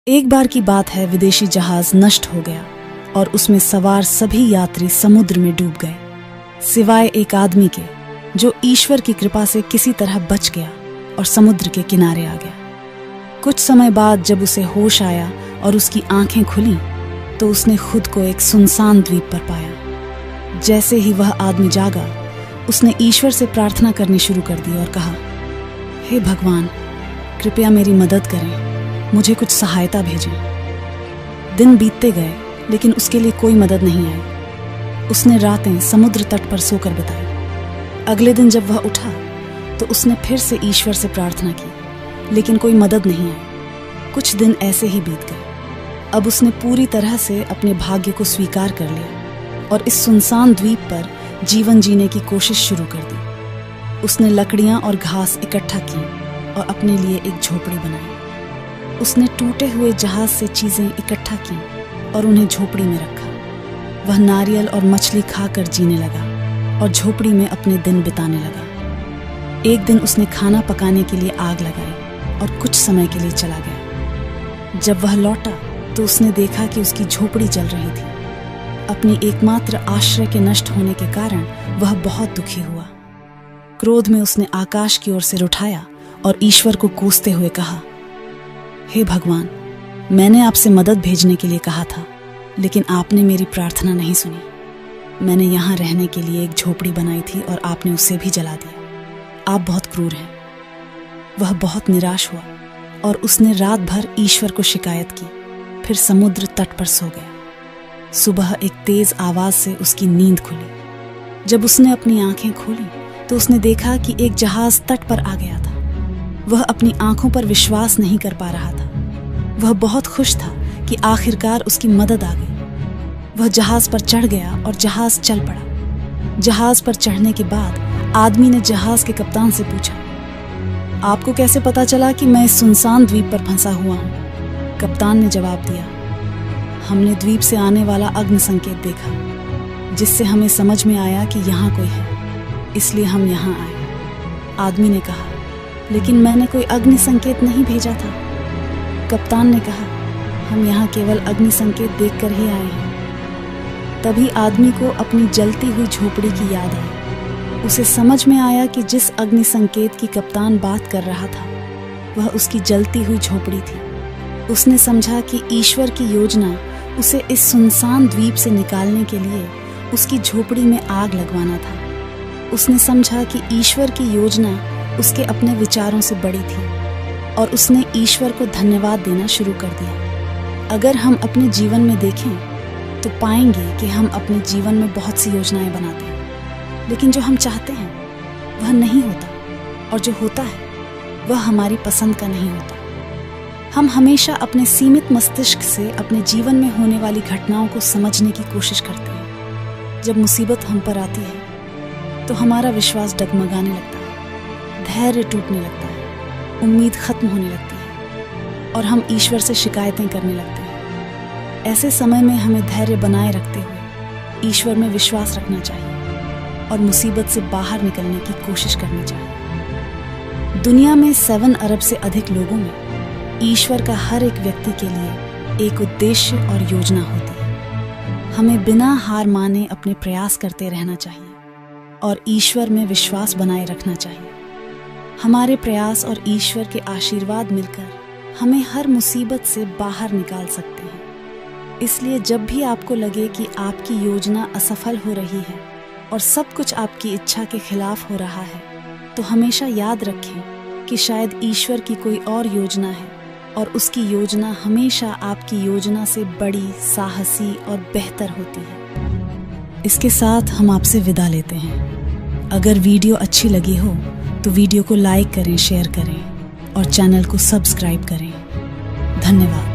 एक बार की बात है, विदेशी जहाज नष्ट हो गया और उसमें सवार सभी यात्री समुद्र में डूब गए, सिवाय एक आदमी के जो ईश्वर की कृपा से किसी तरह बच गया और समुद्र के किनारे आ गया। कुछ समय बाद जब उसे होश आया और उसकी आंखें खुली तो उसने खुद को एक सुनसान द्वीप पर पाया। जैसे ही वह आदमी जागा, उसने ईश्वर से प्रार्थना करनी शुरू कर दी और कहा, हे भगवान, कृपया मेरी मदद करें, मुझे कुछ सहायता भेजें। दिन बीतते गए लेकिन उसके लिए कोई मदद नहीं आई। उसने रातें समुद्र तट पर सोकर बिताई। अगले दिन जब वह उठा तो उसने फिर से ईश्वर से प्रार्थना की, लेकिन कोई मदद नहीं आई। कुछ दिन ऐसे ही बीत गए। अब उसने पूरी तरह से अपने भाग्य को स्वीकार कर लिया और इस सुनसान द्वीप पर जीवन जीने की कोशिश शुरू कर दी। उसने लकड़ियां और घास इकट्ठा की और अपने लिए एक झोपड़ी बनाई। उसने टूटे हुए जहाज से चीजें इकट्ठा की और उन्हें झोपड़ी में रखा। वह नारियल और मछली खाकर जीने लगा और झोपड़ी में अपने दिन बिताने लगा। एक दिन उसने खाना पकाने के लिए आग लगाई और कुछ समय के लिए चला गया। जब वह लौटा तो उसने देखा कि उसकी झोपड़ी जल रही थी। अपनी एकमात्र आश्रय के नष्ट होने के कारण वह बहुत दुखी हुआ। क्रोध में उसने आकाश की ओर सिर उठाया और ईश्वर को कोसते हुए कहा, हे भगवान, मैंने आपसे मदद भेजने के लिए कहा था, लेकिन आपने मेरी प्रार्थना नहीं सुनी। मैंने यहाँ रहने के लिए एक झोपड़ी बनाई थी और आपने उसे भी जला दिया। आप बहुत क्रूर हैं। वह बहुत निराश हुआ और उसने रात भर ईश्वर को शिकायत की, फिर समुद्र तट पर सो गया। सुबह एक तेज आवाज से उसकी नींद खुली। जब उसने अपनी आंखें खोली तो उसने देखा कि एक जहाज तट पर आ गया था। वह अपनी आंखों पर विश्वास नहीं कर पा रहा था। वह बहुत खुश था कि आखिरकार उसकी मदद आ गई। वह जहाज पर चढ़ गया और जहाज चल पड़ा। जहाज पर चढ़ने के बाद आदमी ने जहाज के कप्तान से पूछा, आपको कैसे पता चला कि मैं इस सुनसान द्वीप पर फंसा हुआ हूं? कप्तान ने जवाब दिया, हमने द्वीप से आने वाला अग्नि संकेत देखा, जिससे हमें समझ में आया कि यहाँ कोई है, इसलिए हम यहाँ आए। आदमी ने कहा, लेकिन मैंने कोई अग्नि संकेत नहीं भेजा था। कप्तान ने कहा, हम यहाँ केवल अग्नि संकेत देखकर ही आए हैं। तभी आदमी को अपनी जलती हुई झोपड़ी की याद आई। उसे समझ में आया कि जिस अग्नि संकेत की कप्तान बात कर रहा था वह उसकी जलती हुई झोपड़ी थी। उसने समझा कि ईश्वर की योजना उसे इस सुनसान द्वीप से निकालने के लिए उसकी झोपड़ी में आग लगवाना था। उसने समझा कि ईश्वर की योजना उसके अपने विचारों से बड़ी थी और उसने ईश्वर को धन्यवाद देना शुरू कर दिया। अगर हम अपने जीवन में देखें तो पाएंगे कि हम अपने जीवन में बहुत सी योजनाएं बनाते हैं, लेकिन जो हम चाहते हैं वह नहीं होता, और जो होता है वह हमारी पसंद का नहीं होता। हम हमेशा अपने सीमित मस्तिष्क से अपने जीवन में होने वाली घटनाओं को समझने की कोशिश करते हैं। जब मुसीबत हम पर आती है तो हमारा विश्वास डगमगाने लगता है, धैर्य टूटने लगता है, उम्मीद खत्म होने लगती है और हम ईश्वर से शिकायतें करने लगते हैं। ऐसे समय में हमें धैर्य बनाए रखते हुए ईश्वर में विश्वास रखना चाहिए और मुसीबत से बाहर निकलने की कोशिश करनी चाहिए। दुनिया में 7 अरब से अधिक लोगों में ईश्वर का हर एक व्यक्ति के लिए एक उद्देश्य और योजना होती है। हमें बिना हार माने अपने प्रयास करते रहना चाहिए और ईश्वर में विश्वास बनाए रखना चाहिए। हमारे प्रयास और ईश्वर के आशीर्वाद मिलकर हमें हर मुसीबत से बाहर निकाल सकते हैं। इसलिए जब भी आपको लगे कि आपकी योजना असफल हो रही है और सब कुछ आपकी इच्छा के खिलाफ हो रहा है, तो हमेशा याद रखें कि शायद ईश्वर की कोई और योजना है और उसकी योजना हमेशा आपकी योजना से बड़ी, साहसी और बेहतर होती है। इसके साथ हम आपसे विदा लेते हैं। अगर वीडियो अच्छी लगी हो तो वीडियो को लाइक करें, शेयर करें और चैनल को सब्सक्राइब करें। धन्यवाद।